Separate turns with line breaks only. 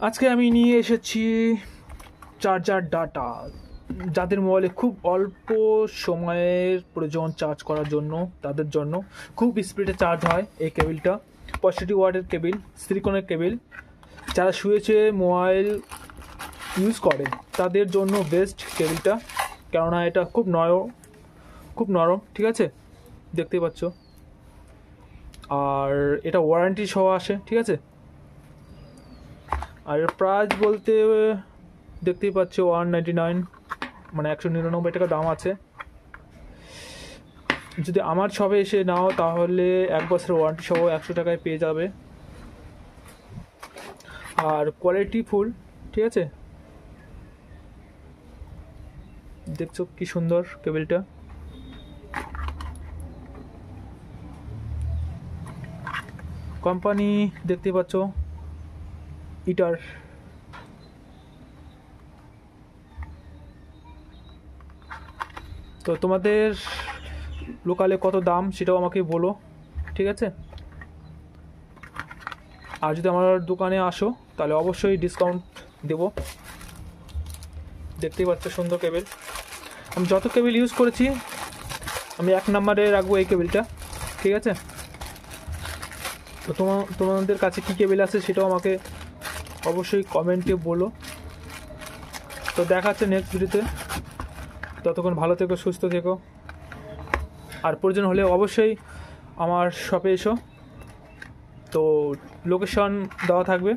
আজকে আমি নিয়ে এসেছি চার্জার ডাটা, যাদের মোবাইলে খুব অল্প সময়ের প্রয়োজন চার্জ করার জন্য, তাদের জন্য খুব স্পিডে চার্জ হয় এই কেবিলটা। 65 ওয়াটের কেবিল, সিলিকনের কেবিল। যারা শুয়েছে মোবাইল ইউজ করে তাদের জন্য বেস্ট কেবিলটা, কেননা এটা খুব নরম, ঠিক আছে, দেখতেই পাচ্ছ। আর এটা ওয়ারেন্টি সহ আসে, ঠিক আছে। আর প্রাইস বলতে দেখতেই পাচ্ছ 199, মানে 199 টাকা দাম আছে। যদি আমার শপে এসে নাও তাহলে 1 বছরের ওয়ারেন্টি সহ 100 টাকায় পেয়ে যাবে। আর কোয়ালিটি ফুল, ঠিক আছে। দেখছো কি সুন্দর কেবিলটা। কোম্পানি দেখতে পাচ্ছ ইটার। তো তোমাদের লোকালে কত দাম সেটাও আমাকে বলো, ঠিক আছে। আর যদি আমার দোকানে আসো তাহলে অবশ্যই ডিসকাউন্ট দেব। দেখতেই পাচ্ছ সুন্দর কেবিল। আমি যত কেবিল ইউজ করেছি আমি 1 নম্বরে রাখবো এই কেবিলটা, ঠিক আছে। তো তোমাদের কাছে কী কেবিল আছে সেটাও আমাকে অবশ্যই কমেন্টে বলো। তো দেখা হচ্ছে নেক্সট ভিডিওতে। ততক্ষণ ভালো থেকো, সুস্থ থেকো। আর প্রয়োজন হলে অবশ্যই আমার শপে এসো। তো লোকেশন দেওয়া থাকবে।